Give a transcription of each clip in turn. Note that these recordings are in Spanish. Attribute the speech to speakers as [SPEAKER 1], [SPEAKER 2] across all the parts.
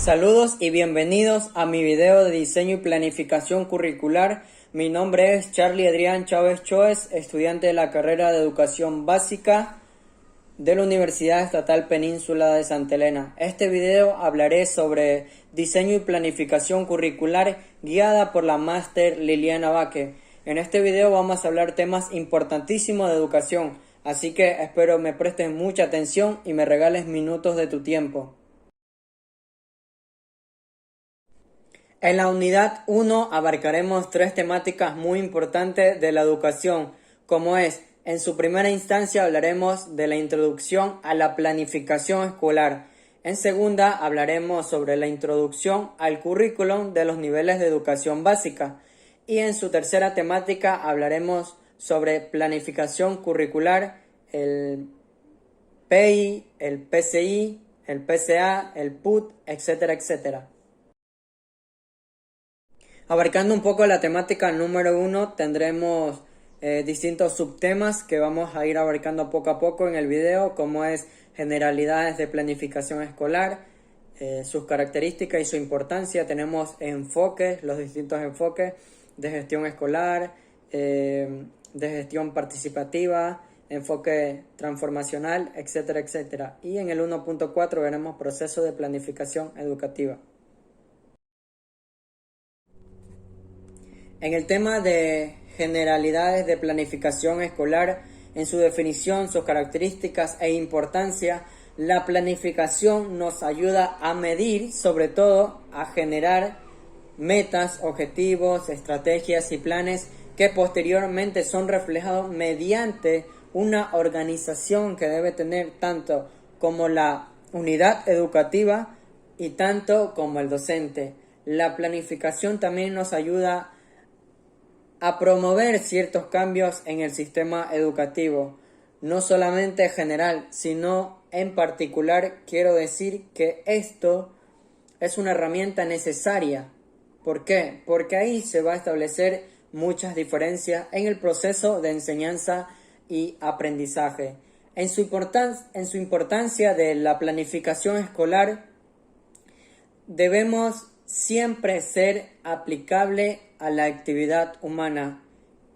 [SPEAKER 1] Saludos y bienvenidos a mi video de diseño y planificación curricular. Mi nombre es Charlie Adrián Chávez Choes, estudiante de la carrera de Educación Básica de la Universidad Estatal Península de Santa Elena. Este video hablaré sobre diseño y planificación curricular guiada por la máster Liliana Baque. En este video vamos a hablar temas importantísimos de educación, así que espero me prestes mucha atención y me regales minutos de tu tiempo. En la unidad 1 abarcaremos tres temáticas muy importantes de la educación, como es, en su primera instancia hablaremos de la introducción a la planificación escolar. En segunda hablaremos sobre la introducción al currículum de los niveles de educación básica. Y en su tercera temática hablaremos sobre planificación curricular, el PI, el PCI, el PCA, el PUT, etcétera, etcétera. Abarcando un poco la temática número 1, tendremos distintos subtemas que vamos a ir abarcando poco a poco en el video, como es generalidades de planificación escolar, sus características y su importancia. Tenemos enfoques, los distintos enfoques de gestión escolar, de gestión participativa, enfoque transformacional, etcétera, etcétera. Y en el 1.4 veremos proceso de planificación educativa. En el tema de generalidades de planificación escolar, en su definición, sus características e importancia, la planificación nos ayuda a medir, sobre todo a generar metas, objetivos, estrategias y planes que posteriormente son reflejados mediante una organización que debe tener tanto como la unidad educativa y tanto como el docente. La planificación también nos ayuda a promover ciertos cambios en el sistema educativo, no solamente general, sino en particular quiero decir que esto es una herramienta necesaria. ¿Por qué? Porque ahí se va a establecer muchas diferencias en el proceso de enseñanza y aprendizaje. En su importancia de la planificación escolar, debemos siempre ser aplicable a la actividad humana.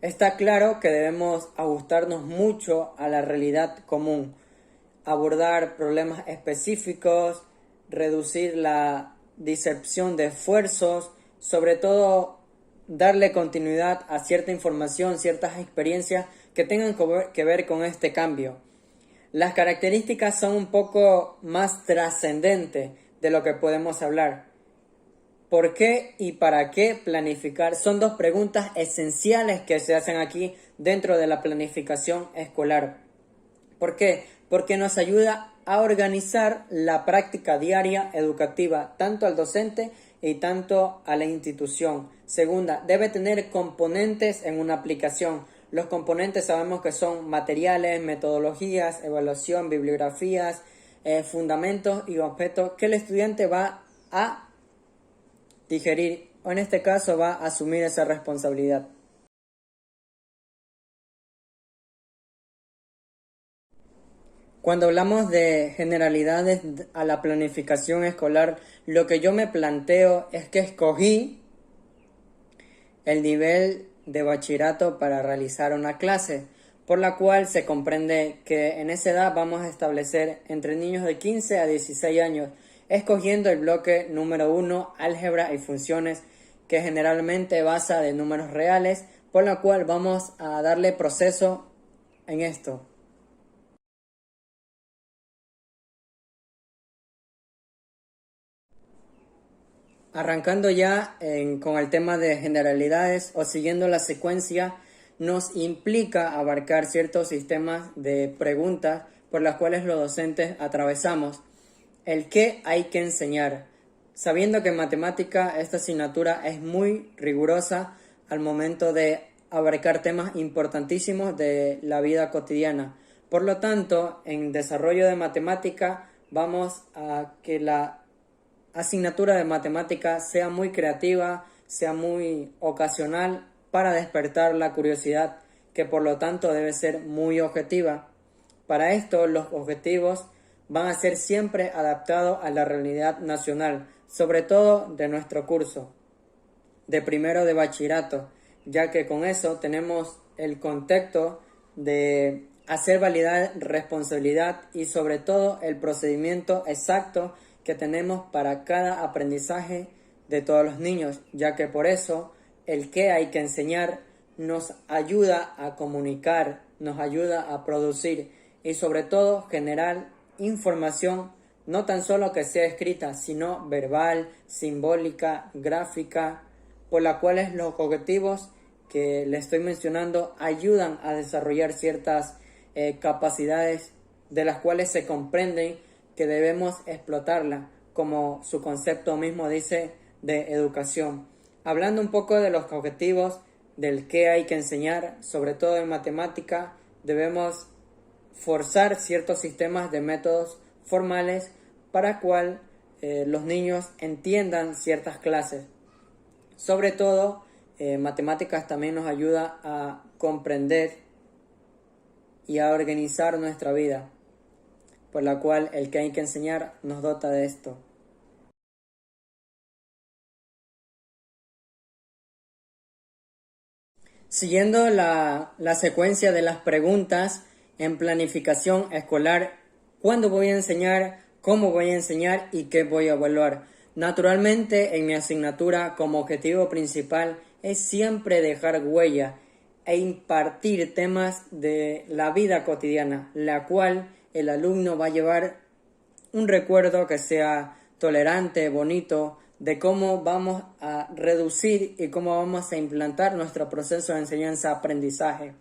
[SPEAKER 1] Está claro que debemos ajustarnos mucho a la realidad común, abordar problemas específicos, reducir la dispersión de esfuerzos, sobre todo darle continuidad a cierta información, ciertas experiencias que tengan que ver con este cambio. Las características son un poco más trascendentes de lo que podemos hablar. ¿Por qué y para qué planificar? Son dos preguntas esenciales que se hacen aquí dentro de la planificación escolar. ¿Por qué? Porque nos ayuda a organizar la práctica diaria educativa, tanto al docente y tanto a la institución. Segunda, debe tener componentes en una aplicación. Los componentes sabemos que son materiales, metodologías, evaluación, bibliografías, fundamentos y objetos que el estudiante va a digerir, o en este caso va a asumir esa responsabilidad. Cuando hablamos de generalidades a la planificación escolar, lo que yo me planteo es que escogí el nivel de bachillerato para realizar una clase, por la cual se comprende que en esa edad vamos a establecer entre niños de 15 a 16 años, escogiendo el bloque número 1, álgebra y funciones, que generalmente basa de números reales, por la cual vamos a darle proceso en esto. Arrancando ya con el tema de generalidades o siguiendo la secuencia, nos implica abarcar ciertos sistemas de preguntas por las cuales los docentes atravesamos. El qué hay que enseñar. Sabiendo que en matemática esta asignatura es muy rigurosa al momento de abarcar temas importantísimos de la vida cotidiana. Por lo tanto, en desarrollo de matemática vamos a que la asignatura de matemática sea muy creativa, sea muy ocasional para despertar la curiosidad, que por lo tanto debe ser muy objetiva. Para esto, los objetivos van a ser siempre adaptados a la realidad nacional. sobre todo de nuestro curso de primero de bachillerato, ya que con eso tenemos el contexto de hacer validar responsabilidad y sobre todo el procedimiento exacto que tenemos para cada aprendizaje de todos los niños, ya que por eso el que hay que enseñar nos ayuda a comunicar, nos ayuda a producir y sobre todo generar información no tan solo que sea escrita, sino verbal, simbólica, gráfica, por la cual los objetivos que le estoy mencionando ayudan a desarrollar ciertas capacidades de las cuales se comprenden que debemos explotarla, como su concepto mismo dice, de educación. Hablando un poco de los objetivos del que hay que enseñar, sobre todo en matemática, debemos forzar ciertos sistemas de métodos formales para cual los niños entiendan ciertas clases. Sobre todo, matemáticas también nos ayuda a comprender y a organizar nuestra vida, por la cual el que hay que enseñar nos dota de esto. Siguiendo la secuencia de las preguntas en planificación escolar, ¿cuándo voy a enseñar? ¿Cómo voy a enseñar? ¿Y qué voy a evaluar? Naturalmente, en mi asignatura como objetivo principal es siempre dejar huella e impartir temas de la vida cotidiana, la cual el alumno va a llevar un recuerdo que sea tolerante, bonito, de cómo vamos a reducir y cómo vamos a implantar nuestro proceso de enseñanza-aprendizaje.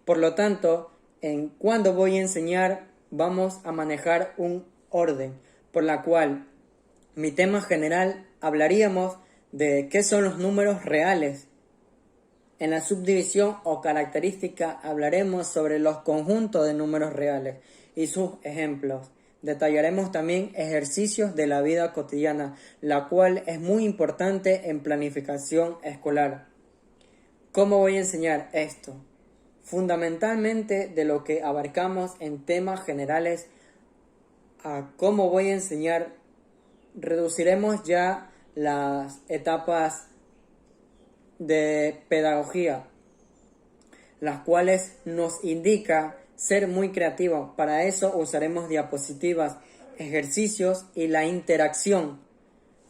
[SPEAKER 1] Por lo tanto, en cuando voy a enseñar, vamos a manejar un orden, por la cual mi tema general hablaríamos de qué son los números reales. En la subdivisión o característica hablaremos sobre los conjuntos de números reales y sus ejemplos. Detallaremos también ejercicios de la vida cotidiana, la cual es muy importante en planificación escolar. ¿Cómo voy a enseñar esto? Fundamentalmente de lo que abarcamos en temas generales a cómo voy a enseñar, reduciremos ya las etapas de pedagogía, las cuales nos indica ser muy creativos. Para eso usaremos diapositivas, ejercicios y la interacción,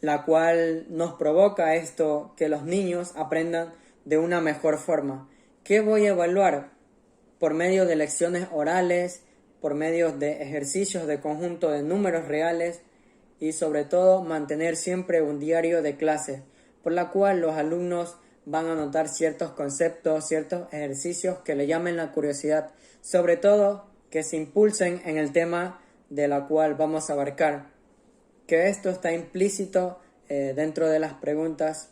[SPEAKER 1] la cual nos provoca esto, que los niños aprendan de una mejor forma. ¿Qué voy a evaluar? Por medio de lecciones orales, por medio de ejercicios de conjunto de números reales y sobre todo mantener siempre un diario de clase, por la cual los alumnos van a notar ciertos conceptos, ciertos ejercicios que le llamen la curiosidad, sobre todo que se impulsen en el tema de la cual vamos a abarcar, que esto está implícito dentro de las preguntas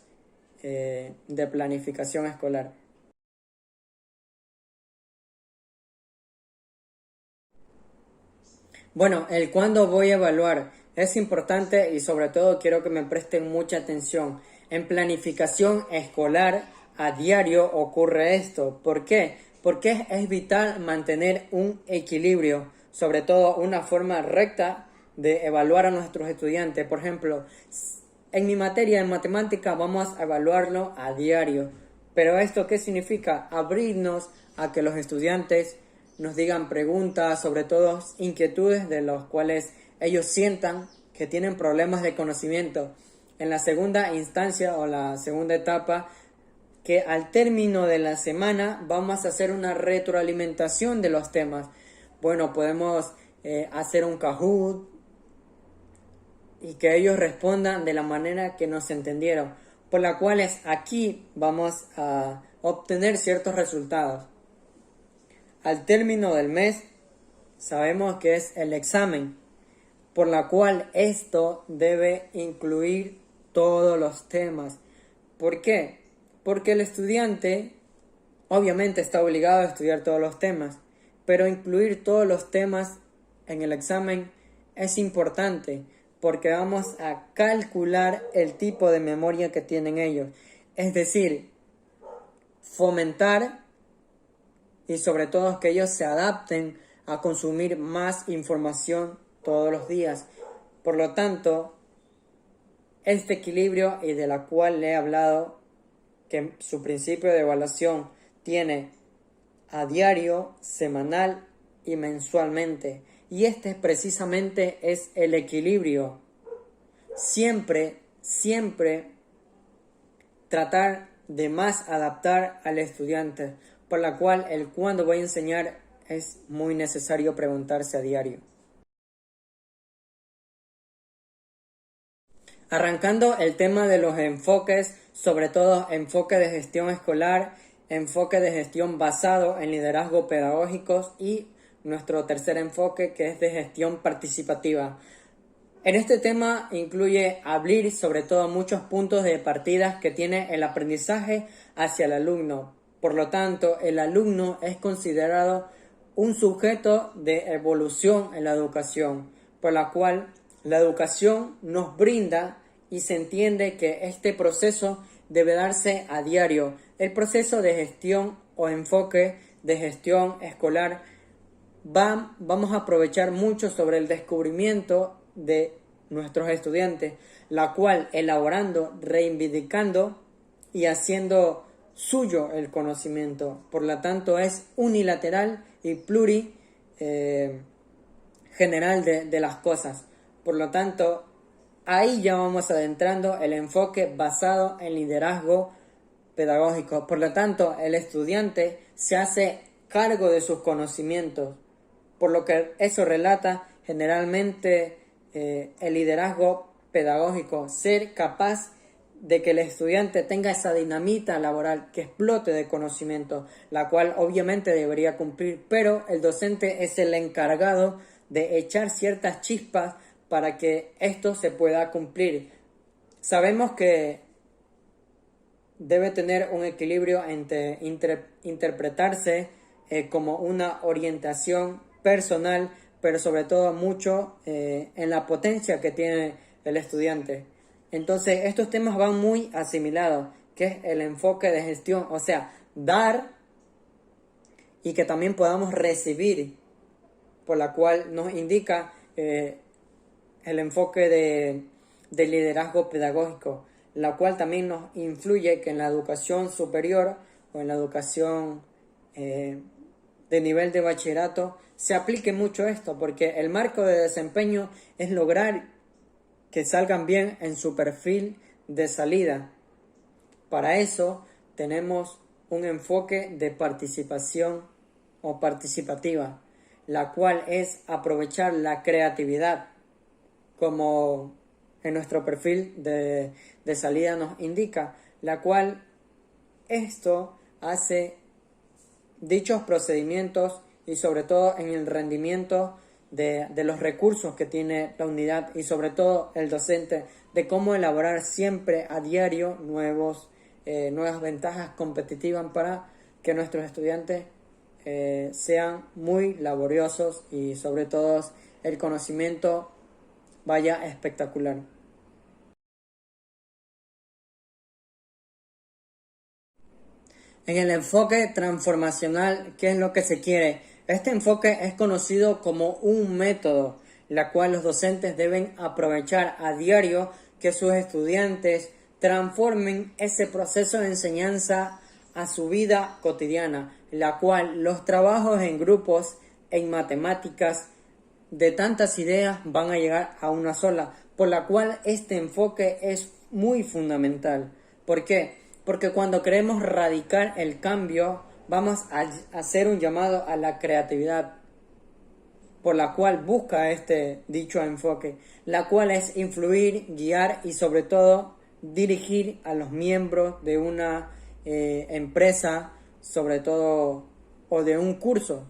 [SPEAKER 1] de planificación escolar. Bueno, el cuándo voy a evaluar es importante y sobre todo quiero que me presten mucha atención. En planificación escolar a diario ocurre esto. ¿Por qué? Porque es vital mantener un equilibrio, sobre todo una forma recta de evaluar a nuestros estudiantes. Por ejemplo, en mi materia de matemática vamos a evaluarlo a diario. Pero ¿esto qué significa? Abrirnos a que los estudiantes nos digan preguntas, sobre todo inquietudes de los cuales ellos sientan que tienen problemas de conocimiento. En la segunda instancia o la segunda etapa, que al término de la semana vamos a hacer una retroalimentación de los temas. Bueno, podemos hacer un Kahoot y que ellos respondan de la manera que nos entendieron, por la cual aquí vamos a obtener ciertos resultados. Al término del mes sabemos que es el examen, por la cual esto debe incluir todos los temas. ¿Por qué? Porque el estudiante obviamente está obligado a estudiar todos los temas, pero incluir todos los temas en el examen es importante porque vamos a calcular el tipo de memoria que tienen ellos. Es decir, fomentar y sobre todo que ellos se adapten a consumir más información todos los días. Por lo tanto, este equilibrio y de la cual le he hablado, que su principio de evaluación tiene a diario, semanal y mensualmente. Y este precisamente es el equilibrio. Siempre, siempre tratar de más adaptar al estudiante, por la cual el cuándo voy a enseñar es muy necesario preguntarse a diario. Arrancando el tema de los enfoques, sobre todo enfoque de gestión escolar, enfoque de gestión basado en liderazgo pedagógicos y nuestro tercer enfoque que es de gestión participativa. En este tema incluye abrir sobre todo muchos puntos de partida que tiene el aprendizaje hacia el alumno. Por lo tanto, el alumno es considerado un sujeto de evolución en la educación, por la cual la educación nos brinda y se entiende que este proceso debe darse a diario. El proceso de gestión o enfoque de gestión escolar vamos a aprovechar mucho sobre el descubrimiento de nuestros estudiantes, la cual elaborando, reivindicando y haciendo suyo el conocimiento. Por lo tanto, es unilateral y general de las cosas. Por lo tanto, ahí ya vamos adentrando el enfoque basado en liderazgo pedagógico. Por lo tanto, el estudiante se hace cargo de sus conocimientos, por lo que eso relata generalmente el liderazgo pedagógico, ser capaz de que el estudiante tenga esa dinamita laboral que explote de conocimiento, la cual obviamente debería cumplir, pero el docente es el encargado de echar ciertas chispas para que esto se pueda cumplir. Sabemos que debe tener un equilibrio entre interpretarse como una orientación personal, pero sobre todo mucho en la potencia que tiene el estudiante. Entonces, estos temas van muy asimilados, que es el enfoque de gestión, o sea, dar y que también podamos recibir, por la cual nos indica el enfoque de liderazgo pedagógico, la cual también nos influye que en la educación superior o en la educación de nivel de bachillerato se aplique mucho esto, porque el marco de desempeño es lograr que salgan bien en su perfil de salida. Para eso tenemos un enfoque de participación o participativa, la cual es aprovechar la creatividad, como en nuestro perfil de salida nos indica, la cual esto hace dichos procedimientos y sobre todo en el rendimiento de los recursos que tiene la unidad y sobre todo el docente, de cómo elaborar siempre a diario nuevas ventajas competitivas para que nuestros estudiantes sean muy laboriosos y sobre todo el conocimiento vaya espectacular. En el enfoque transformacional, ¿qué es lo que se quiere? Este enfoque es conocido como un método, la cual los docentes deben aprovechar a diario que sus estudiantes transformen ese proceso de enseñanza a su vida cotidiana, la cual los trabajos en grupos, en matemáticas, de tantas ideas van a llegar a una sola, por la cual este enfoque es muy fundamental. ¿Por qué? Porque cuando queremos radicar el cambio, vamos a hacer un llamado a la creatividad, por la cual busca este dicho enfoque, la cual es influir, guiar y sobre todo dirigir a los miembros de una empresa, sobre todo, o de un curso,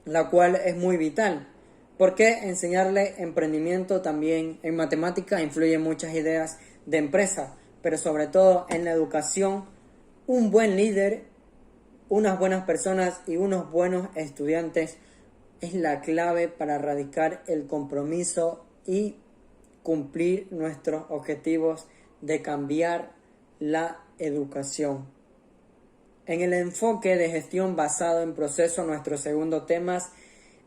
[SPEAKER 1] la cual es muy vital. Porque enseñarle emprendimiento también en matemática influye en muchas ideas de empresa, pero sobre todo en la educación, un buen líder, unas buenas personas y unos buenos estudiantes es la clave para erradicar el compromiso y cumplir nuestros objetivos de cambiar la educación. En el enfoque de gestión basado en proceso, nuestro segundo tema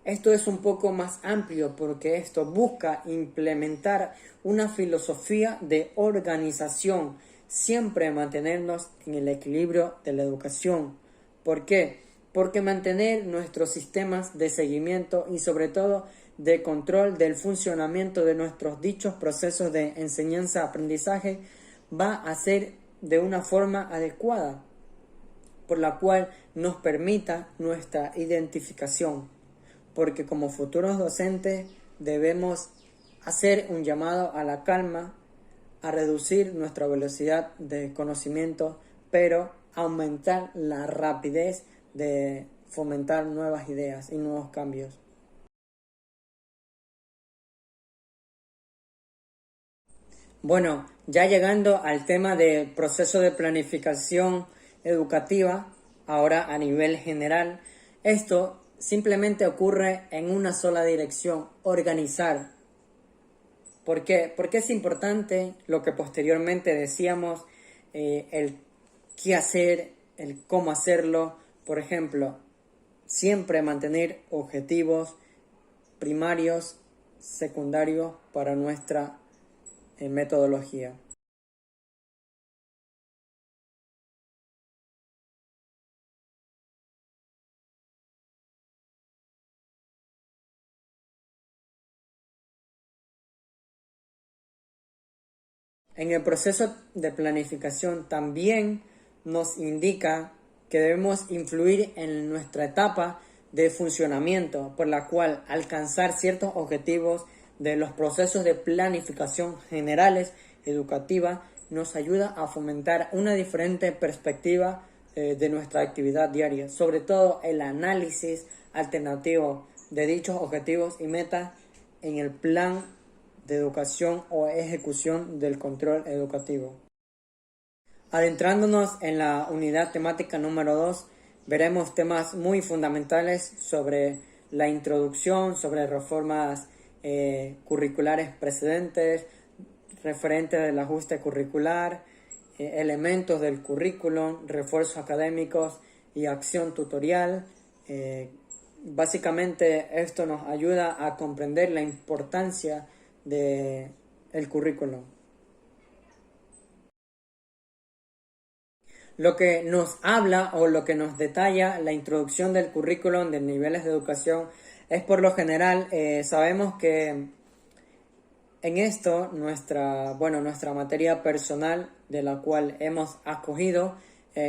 [SPEAKER 1] Esto es un poco más amplio porque esto busca implementar una filosofía de organización, siempre mantenernos en el equilibrio de la educación. ¿Por qué? Porque mantener nuestros sistemas de seguimiento y sobre todo de control del funcionamiento de nuestros dichos procesos de enseñanza-aprendizaje va a ser de una forma adecuada, por la cual nos permita nuestra identificación, porque como futuros docentes debemos hacer un llamado a la calma, a reducir nuestra velocidad de conocimiento, pero aumentar la rapidez de fomentar nuevas ideas y nuevos cambios. Bueno, ya llegando al tema del proceso de planificación educativa, ahora a nivel general, esto simplemente ocurre en una sola dirección: organizar. ¿Por qué? Porque es importante lo que posteriormente decíamos, el qué hacer, el cómo hacerlo. Por ejemplo, siempre mantener objetivos primarios, secundarios para nuestra metodología. En el proceso de planificación también nos indica que debemos influir en nuestra etapa de funcionamiento, por la cual alcanzar ciertos objetivos de los procesos de planificación generales educativa nos ayuda a fomentar una diferente perspectiva de nuestra actividad diaria, sobre todo el análisis alternativo de dichos objetivos y metas en el plan de educación o ejecución del control educativo. Adentrándonos en la unidad temática número 2, veremos temas muy fundamentales sobre la introducción, sobre reformas curriculares precedentes, referentes del ajuste curricular, elementos del currículum, refuerzos académicos y acción tutorial. Básicamente esto nos ayuda a comprender la importancia del currículum. Lo que nos habla o lo que nos detalla la introducción del currículum de niveles de educación es, por lo general, sabemos que en esto nuestra materia personal, de la cual hemos acogido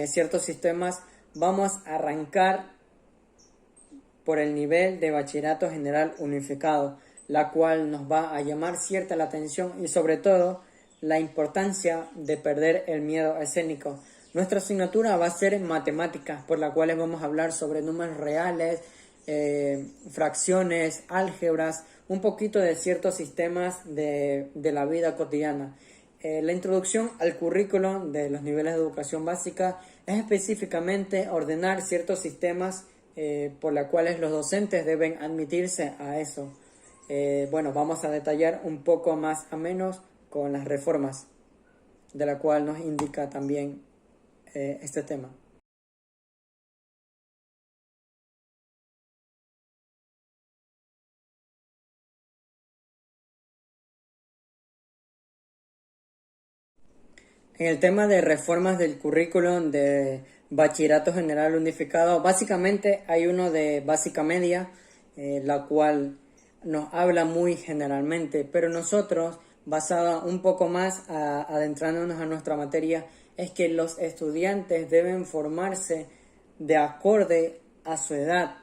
[SPEAKER 1] ciertos sistemas, vamos a arrancar por el nivel de bachillerato general unificado, la cual nos va a llamar cierta la atención y sobre todo la importancia de perder el miedo escénico. Nuestra asignatura va a ser matemáticas, por la cual vamos a hablar sobre números reales, fracciones, álgebras, un poquito de ciertos sistemas de la vida cotidiana. La introducción al currículum de los niveles de educación básica es específicamente ordenar ciertos sistemas por los cuales los docentes deben admitirse a eso. Bueno, vamos a detallar un poco más a menos con las reformas, de la cual nos indica también este tema. En el tema de reformas del currículum de Bachillerato General Unificado, básicamente hay uno de básica media, la cual nos habla muy generalmente, pero nosotros, basada un poco más adentrándonos a nuestra materia, es que los estudiantes deben formarse de acorde a su edad,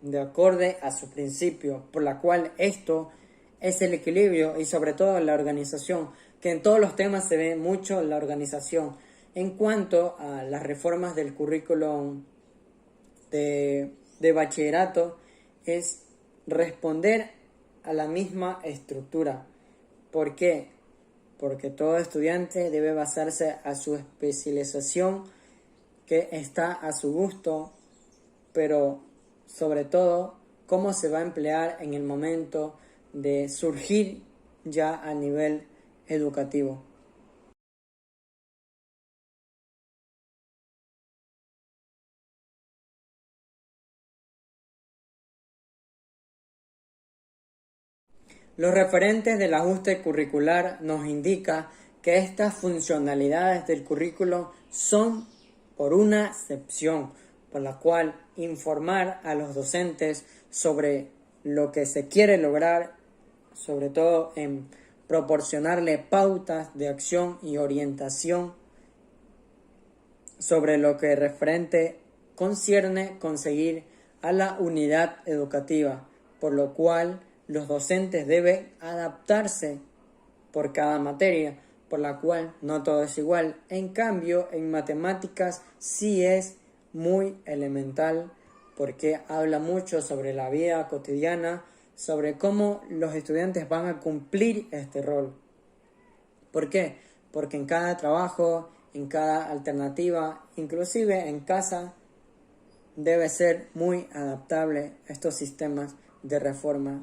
[SPEAKER 1] de acorde a su principio, por la cual esto es el equilibrio y sobre todo la organización, que en todos los temas se ve mucho la organización. En cuanto a las reformas del currículum de bachillerato, es responder a la misma estructura. ¿Por qué? Porque todo estudiante debe basarse a su especialización que está a su gusto, pero sobre todo cómo se va a emplear en el momento de surgir ya a nivel educativo. Los referentes del ajuste curricular nos indican que estas funcionalidades del currículo son por una excepción, por la cual informar a los docentes sobre lo que se quiere lograr, sobre todo en proporcionarle pautas de acción y orientación sobre lo que referente concierne conseguir a la unidad educativa, por lo cual los docentes deben adaptarse por cada materia, por la cual no todo es igual. En cambio, en matemáticas sí es muy elemental porque habla mucho sobre la vida cotidiana, sobre cómo los estudiantes van a cumplir este rol. ¿Por qué? Porque en cada trabajo, en cada alternativa, inclusive en casa, debe ser muy adaptable estos sistemas de reforma.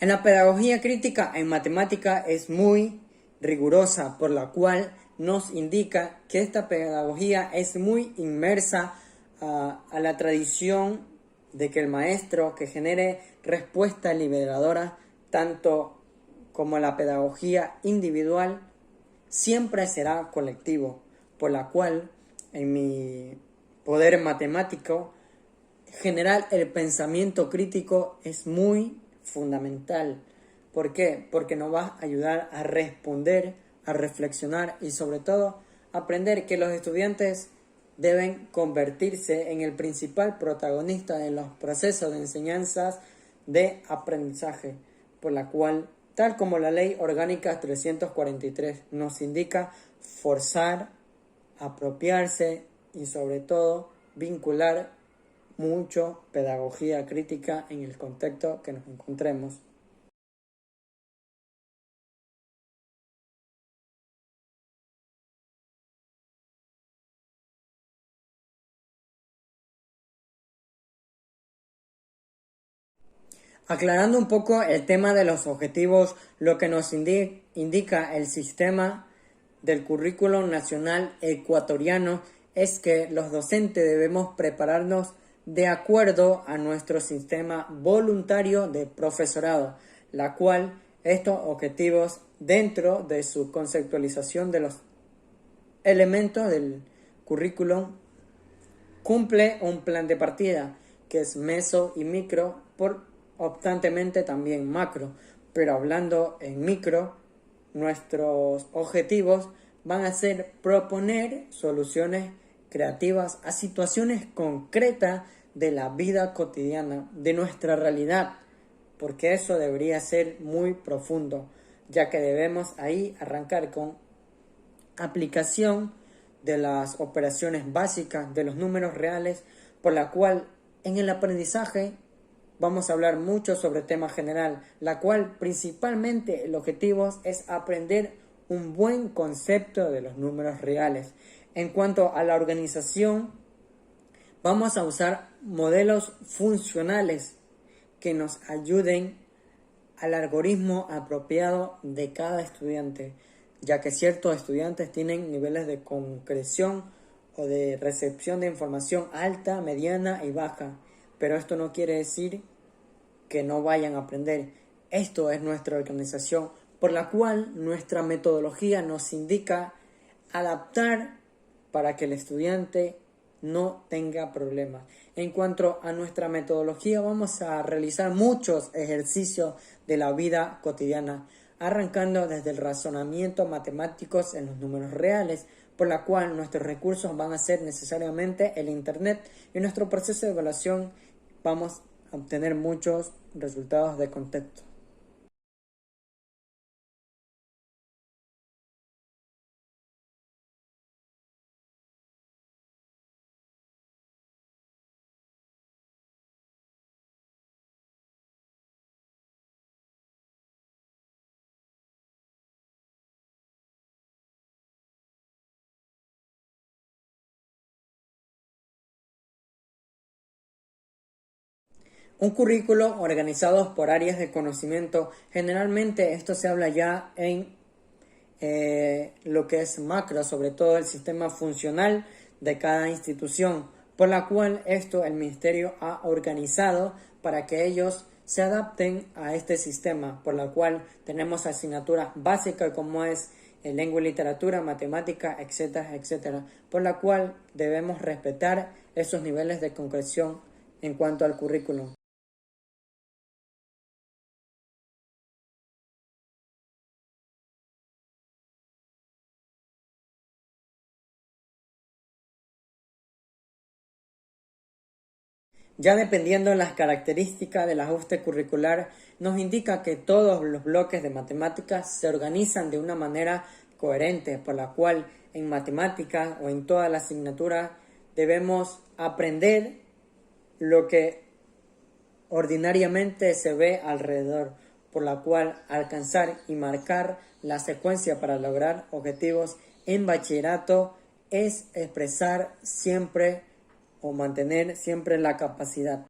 [SPEAKER 1] En la pedagogía crítica en matemática es muy rigurosa, por la cual nos indica que esta pedagogía es muy inmersa a la tradición de que el maestro que genere respuesta liberadora, tanto como la pedagogía individual, siempre será colectivo, por la cual en mi poder matemático general el pensamiento crítico es muy fundamental. ¿Por qué? Porque nos va a ayudar a responder, a reflexionar y sobre todo aprender que los estudiantes deben convertirse en el principal protagonista de los procesos de enseñanzas de aprendizaje, por la cual, tal como la Ley Orgánica 343 nos indica, forzar, apropiarse y sobre todo vincular mucho pedagogía crítica en el contexto que nos encontremos. Aclarando un poco el tema de los objetivos, lo que nos indica el sistema del currículo nacional ecuatoriano es que los docentes debemos prepararnos de acuerdo a nuestro sistema voluntario de profesorado, la cual estos objetivos dentro de su conceptualización de los elementos del currículum cumple un plan de partida que es meso y micro, por obstantemente también macro, pero hablando en micro, nuestros objetivos van a ser proponer soluciones creativas a situaciones concretas de la vida cotidiana, de nuestra realidad, porque eso debería ser muy profundo, ya que debemos ahí arrancar con aplicación de las operaciones básicas de los números reales, por la cual en el aprendizaje vamos a hablar mucho sobre tema general, la cual principalmente el objetivo es aprender un buen concepto de los números reales. En cuanto a la organización, vamos a usar modelos funcionales que nos ayuden al algoritmo apropiado de cada estudiante, ya que ciertos estudiantes tienen niveles de concreción o de recepción de información alta, mediana y baja, pero esto no quiere decir que no vayan a aprender. Esto es nuestra organización, por la cual nuestra metodología nos indica adaptar para que el estudiante no tenga problemas. En cuanto a nuestra metodología, vamos a realizar muchos ejercicios de la vida cotidiana, arrancando desde el razonamiento matemáticos en los números reales, por la cual nuestros recursos van a ser necesariamente el Internet, y nuestro proceso de evaluación vamos a obtener muchos resultados de contexto. Un currículo organizado por áreas de conocimiento, generalmente esto se habla ya en lo que es macro, sobre todo el sistema funcional de cada institución, por la cual esto el ministerio ha organizado para que ellos se adapten a este sistema, por la cual tenemos asignaturas básicas como es lengua y literatura, matemática, etcétera, etcétera, por la cual debemos respetar esos niveles de concreción en cuanto al currículum. Ya dependiendo de las características del ajuste curricular, nos indica que todos los bloques de matemáticas se organizan de una manera coherente, por la cual en matemáticas o en toda la asignatura debemos aprender lo que ordinariamente se ve alrededor, por la cual alcanzar y marcar la secuencia para lograr objetivos en bachillerato es expresar siempre o mantener siempre la capacidad.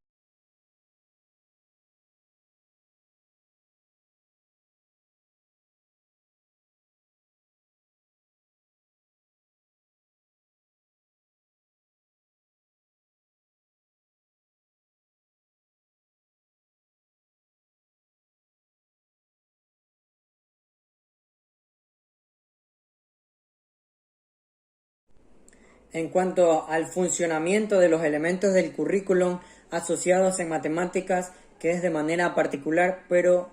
[SPEAKER 1] En cuanto al funcionamiento de los elementos del currículum asociados en matemáticas, que es de manera particular, pero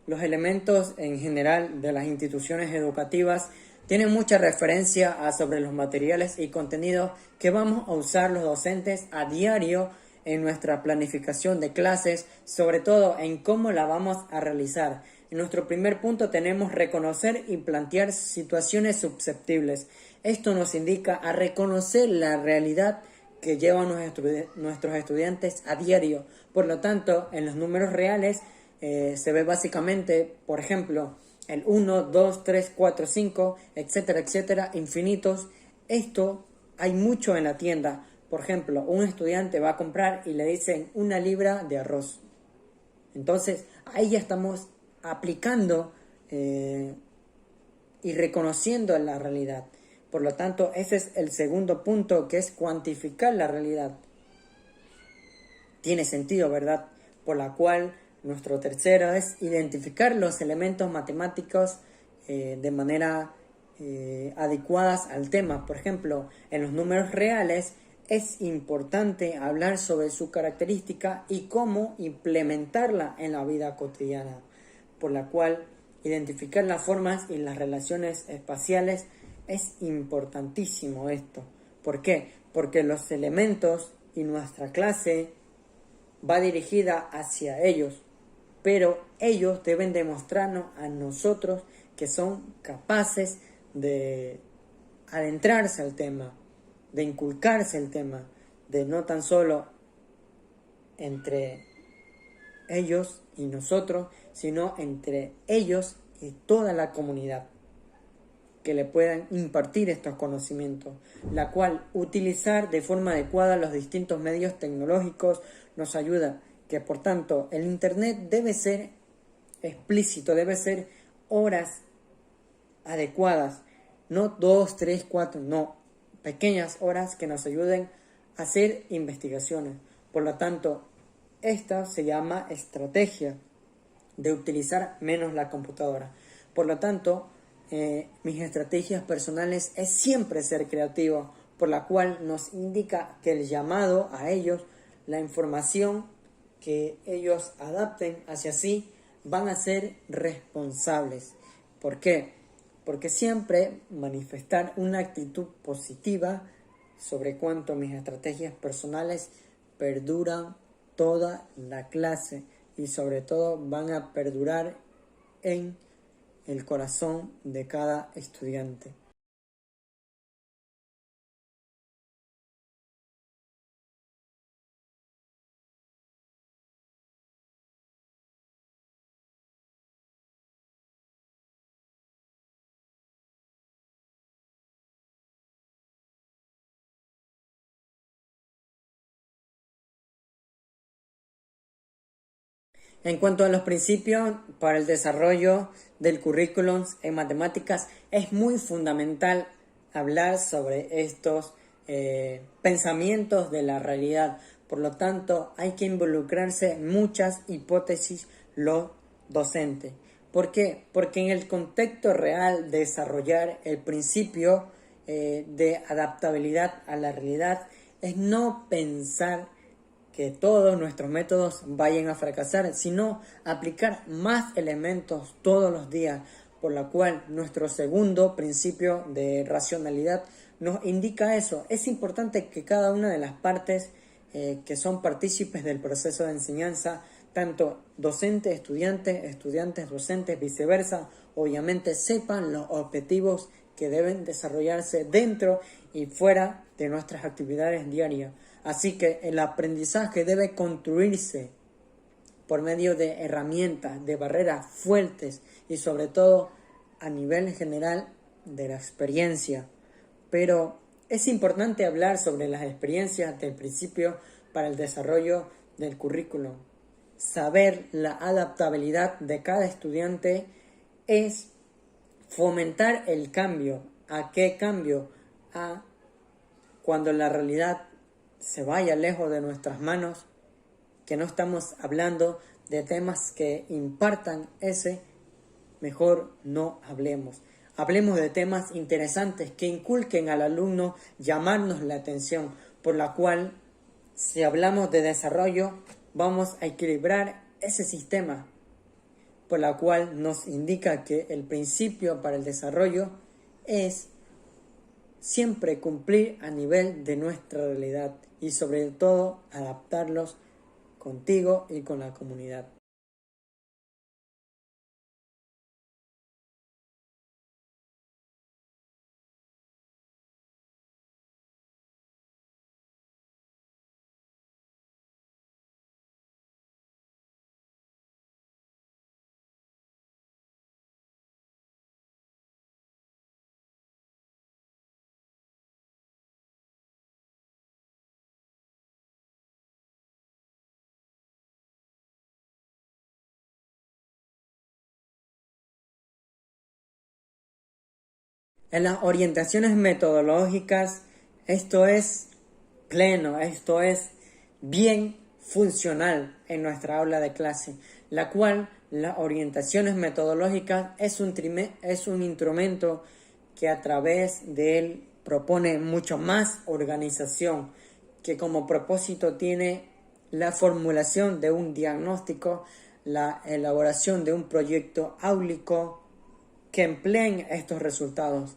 [SPEAKER 1] los elementos en general de las instituciones educativas tienen mucha referencia sobre los materiales y contenidos que vamos a usar los docentes a diario en nuestra planificación de clases, sobre todo en cómo la vamos a realizar. En nuestro primer punto tenemos reconocer y plantear situaciones susceptibles. Esto nos indica a reconocer la realidad que llevan nuestros estudiantes a diario. Por lo tanto, en los números reales se ve básicamente, por ejemplo, el 1, 2, 3, 4, 5, etcétera, etcétera, infinitos. Esto hay mucho en la tienda. Por ejemplo, un estudiante va a comprar y le dicen 1 libra de arroz. Entonces, ahí ya estamos aplicando y reconociendo la realidad. Por lo tanto, ese es el segundo punto, que es cuantificar la realidad. Tiene sentido, ¿verdad? Por la cual nuestro tercero es identificar los elementos matemáticos de manera adecuadas al tema. Por ejemplo, en los números reales es importante hablar sobre su característica y cómo implementarla en la vida cotidiana, por la cual identificar las formas y las relaciones espaciales es importantísimo esto. ¿Por qué? Porque los elementos y nuestra clase va dirigida hacia ellos, pero ellos deben demostrarnos a nosotros que son capaces de adentrarse al tema, de inculcarse el tema, de no tan solo entre ellos y nosotros, sino entre ellos y toda la comunidad que le puedan impartir estos conocimientos, la cual utilizar de forma adecuada los distintos medios tecnológicos nos ayuda, que por tanto el Internet debe ser explícito, debe ser horas adecuadas, no 2, 3, 4, no, pequeñas horas que nos ayuden a hacer investigaciones. Por lo tanto, esta se llama estrategia de utilizar menos la computadora. Por lo tanto, mis estrategias personales es siempre ser creativo, por la cual nos indica que el llamado a ellos, la información que ellos adapten hacia sí, van a ser responsables. ¿Por qué? Porque siempre manifestar una actitud positiva sobre cuánto mis estrategias personales perduran toda la clase y sobre todo van a perdurar en el corazón de cada estudiante. En cuanto a los principios para el desarrollo del currículum en matemáticas, es muy fundamental hablar sobre estos pensamientos de la realidad. Por lo tanto, hay que involucrarse en muchas hipótesis los docentes. ¿Por qué? Porque en el contexto real desarrollar el principio de adaptabilidad a la realidad es no pensar que todos nuestros métodos vayan a fracasar, sino aplicar más elementos todos los días, por lo cual nuestro segundo principio de racionalidad nos indica eso. Es importante que cada una de las partes que son partícipes del proceso de enseñanza, tanto docentes, estudiantes, docentes, viceversa, obviamente sepan los objetivos que deben desarrollarse dentro y fuera de nuestras actividades diarias. Así que el aprendizaje debe construirse por medio de herramientas, de barreras fuertes y sobre todo a nivel general de la experiencia. Pero es importante hablar sobre las experiencias del principio para el desarrollo del currículum. Saber la adaptabilidad de cada estudiante es fomentar el cambio. ¿A qué cambio? A cuando la realidad se vaya lejos de nuestras manos, que no estamos hablando de temas que impartan ese, mejor no hablemos. Hablemos de temas interesantes que inculquen al alumno llamarnos la atención, por la cual, si hablamos de desarrollo, vamos a equilibrar ese sistema, por la cual nos indica que el principio para el desarrollo es siempre cumplir a nivel de nuestra realidad y sobre todo adaptarlos contigo y con la comunidad. En las orientaciones metodológicas, esto es pleno, esto es bien funcional en nuestra aula de clase, la cual las orientaciones metodológicas es un instrumento que a través de él propone mucho más organización, que como propósito tiene la formulación de un diagnóstico, la elaboración de un proyecto áulico que empleen estos resultados,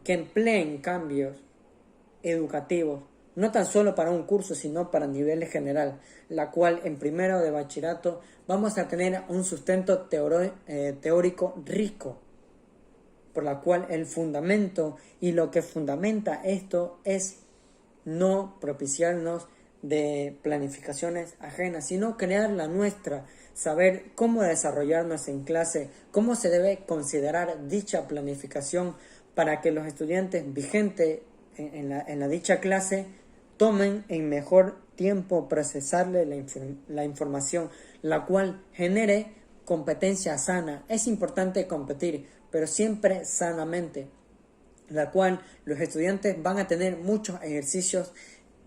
[SPEAKER 1] que empleen cambios educativos, no tan solo para un curso, sino para nivel general, la cual en primero de bachillerato vamos a tener un sustento teórico rico, por la cual el fundamento y lo que fundamenta esto es no propiciarnos de planificaciones ajenas, sino crear la nuestra, saber cómo desarrollarnos en clase, cómo se debe considerar dicha planificación para que los estudiantes vigentes en la dicha clase tomen en mejor tiempo procesarle la información, la cual genere competencia sana. Es importante competir, pero siempre sanamente, la cual los estudiantes van a tener muchos ejercicios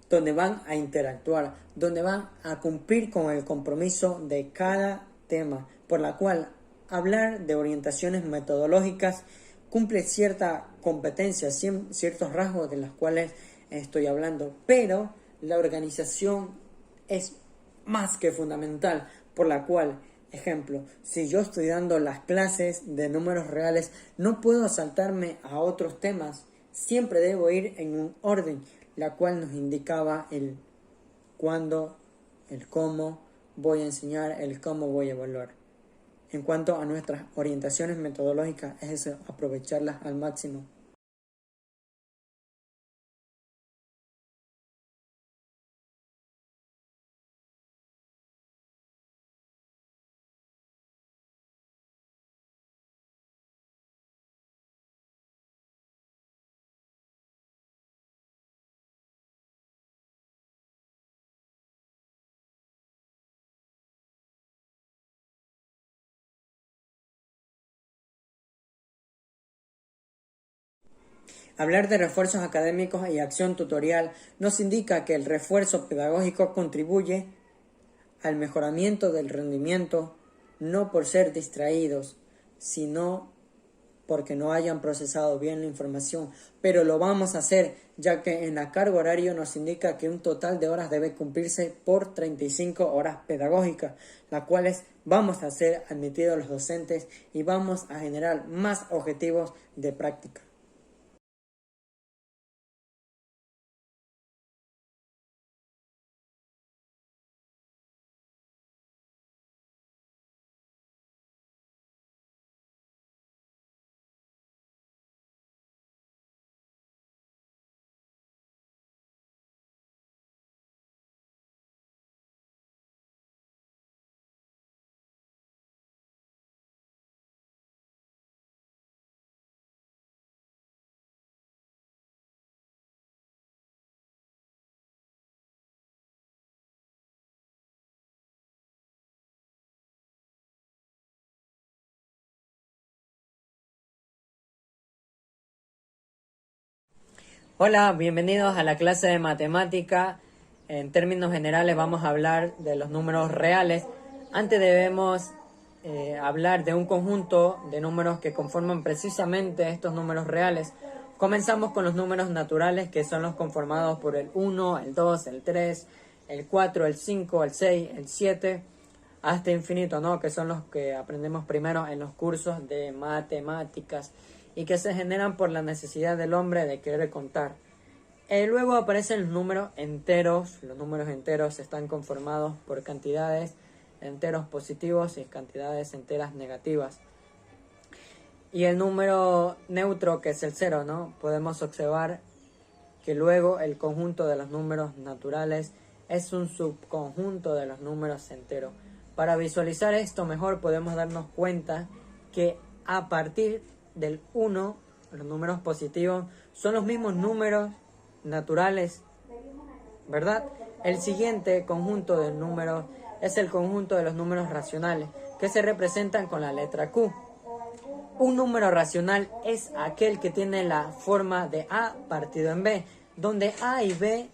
[SPEAKER 1] donde van a interactuar, donde van a cumplir con el compromiso de cada tema, por la cual hablar de orientaciones metodológicas cumple cierta competencia, ciertos rasgos de los cuales estoy hablando, pero la organización es más que fundamental, por la cual, ejemplo, si yo estoy dando las clases de números reales, no puedo saltarme a otros temas, siempre debo ir en un orden, la cual nos indicaba el cuándo, el cómo voy a enseñar, el cómo voy a evaluar. En cuanto a nuestras orientaciones metodológicas, es eso, aprovecharlas al máximo. Hablar de refuerzos académicos y acción tutorial nos indica que el refuerzo pedagógico contribuye al mejoramiento del rendimiento, no por ser distraídos, sino porque no hayan procesado bien la información, pero lo vamos a hacer ya que en la carga horaria nos indica que un total de horas debe cumplirse por 35 horas pedagógicas, las cuales vamos a hacer admitidos los docentes y vamos a generar más objetivos de práctica. Hola, bienvenidos a la clase de matemática. En términos generales vamos a hablar de los números reales. Antes debemos hablar de un conjunto de números que conforman precisamente estos números reales. Comenzamos con los números naturales, que son los conformados por el 1, el 2, el 3, el 4, el 5, el 6, el 7, hasta infinito, ¿no? Que son los que aprendemos primero en los cursos de matemáticas y que se generan por la necesidad del hombre de querer contar. Luego aparecen los números enteros. Los números enteros están conformados por cantidades enteros positivos y cantidades enteras negativas. Y el número neutro, que es el 0, ¿no? Podemos observar que luego el conjunto de los números naturales es un subconjunto de los números enteros. Para visualizar esto mejor podemos darnos cuenta que a partir del 1, los números positivos son los mismos números naturales, ¿verdad? El siguiente conjunto de números es el conjunto de los números racionales, que se representan con la letra Q. Un número racional es aquel que tiene la forma de A partido en B, donde A y B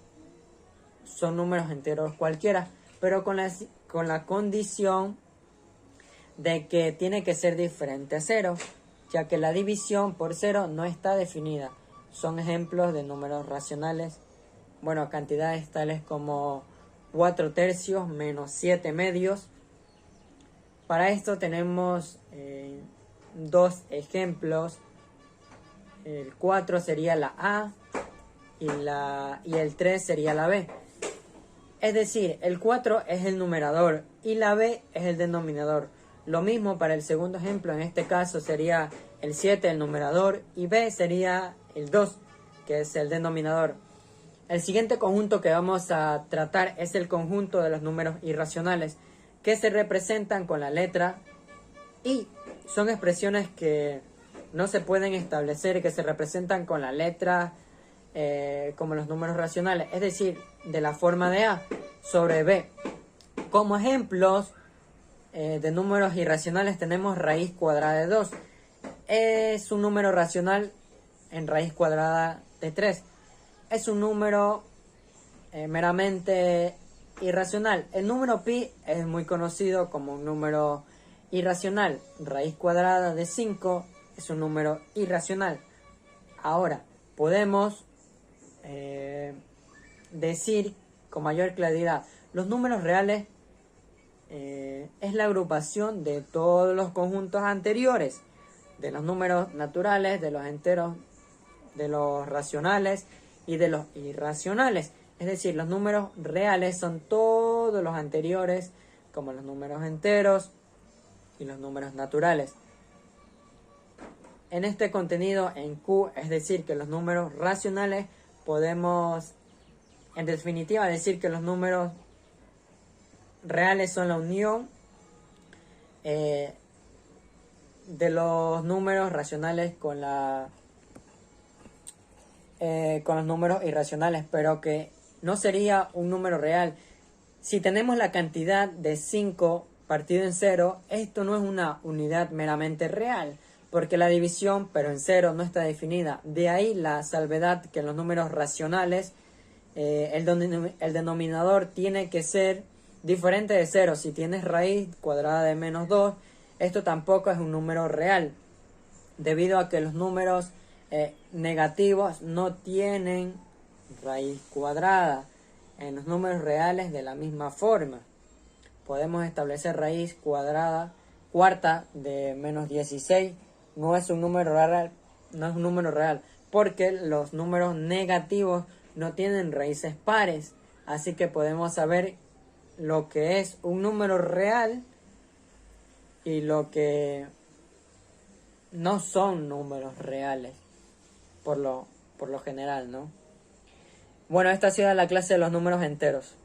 [SPEAKER 1] son números enteros cualquiera, pero con la condición de que tiene que ser diferente a 0, ya que la división por 0 no está definida. Son ejemplos de números racionales, cantidades tales como 4 tercios menos 7 medios. Para esto tenemos dos ejemplos. El 4 sería la A y el 3 sería la B. Es decir, el 4 es el numerador y la B es el denominador. Lo mismo para el segundo ejemplo, en este caso sería el 7 el numerador y B sería el 2, que es el denominador. El siguiente conjunto que vamos a tratar es el conjunto de los números irracionales, que se representan con la letra I. Son expresiones que no se pueden establecer, que se representan con la letra como los números racionales, es decir, de la forma de A sobre B. Como ejemplos de números irracionales tenemos raíz cuadrada de 2. Es un número racional en raíz cuadrada de 3. Es un número meramente irracional. El número pi es muy conocido como un número irracional. Raíz cuadrada de 5 es un número irracional. Ahora, podemos decir con mayor claridad, los números reales es la agrupación de todos los conjuntos anteriores, de los números naturales, de los enteros, de los racionales y de los irracionales. Es decir, los números reales son todos los anteriores, como los números enteros y los números naturales. En este contenido en Q, es decir, que los números racionales, podemos en definitiva decir que los números reales son la unión de los números racionales con los números irracionales, pero que no sería un número real. Si tenemos la cantidad de 5 partido en 0, esto no es una unidad meramente real, porque la división, pero en cero, no está definida. De ahí la salvedad que en los números racionales el denominador tiene que ser diferente de cero. Si tienes raíz cuadrada de -2, esto tampoco es un número real, debido a que los números negativos no tienen raíz cuadrada. En los números reales de la misma forma podemos establecer raíz cuadrada cuarta de -16. No es un número real, porque los números negativos no tienen raíces pares. Así que podemos saber lo que es un número real y lo que no son números reales, por lo general, ¿no? Bueno, esta ha sido la clase de los números enteros.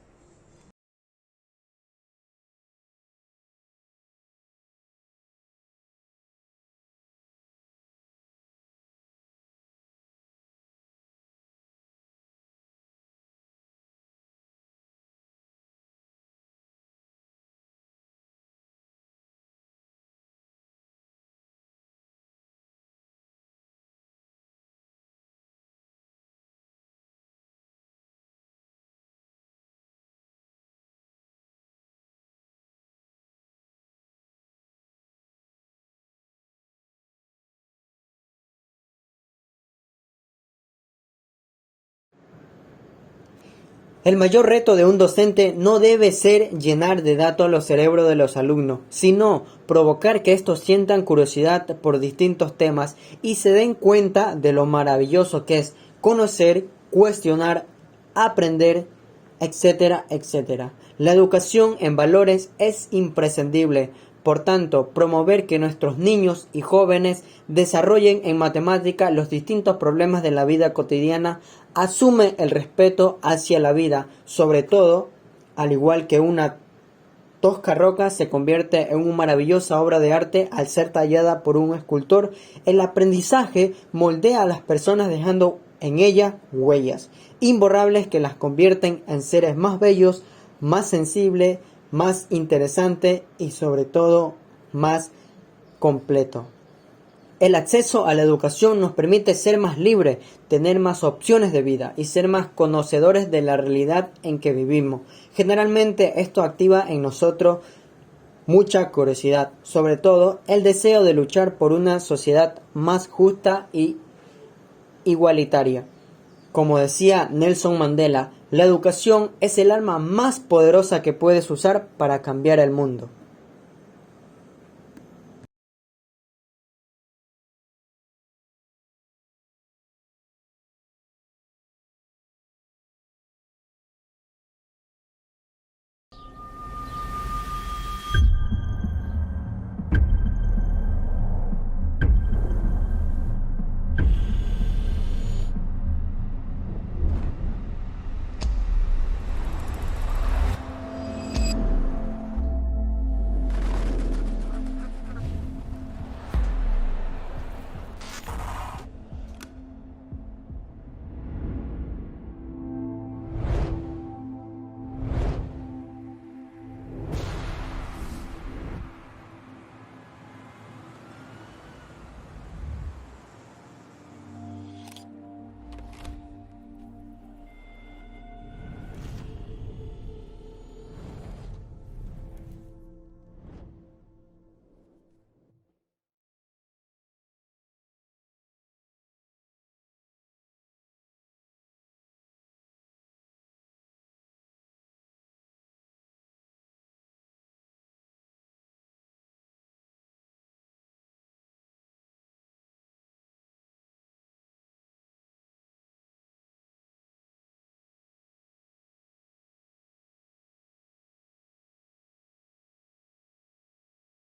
[SPEAKER 2] El mayor reto de un docente no debe ser llenar de datos los cerebros de los alumnos, sino provocar que estos sientan curiosidad por distintos temas y se den cuenta de lo maravilloso que es conocer, cuestionar, aprender, etcétera, etcétera. La educación en valores es imprescindible. Por tanto, promover que nuestros niños y jóvenes desarrollen en matemática los distintos problemas de la vida cotidiana asume el respeto hacia la vida, sobre todo, al igual que una tosca roca se convierte en una maravillosa obra de arte al ser tallada por un escultor. El aprendizaje moldea a las personas dejando en ellas huellas imborrables que las convierten en seres más bellos, más sensibles, más interesantes y sobre todo más completos. El acceso a la educación nos permite ser más libres, tener más opciones de vida y ser más conocedores de la realidad en que vivimos. Generalmente esto activa en nosotros mucha curiosidad, sobre todo el deseo de luchar por una sociedad más justa y igualitaria. Como decía Nelson Mandela, la educación es el arma más poderosa que puedes usar para cambiar el mundo.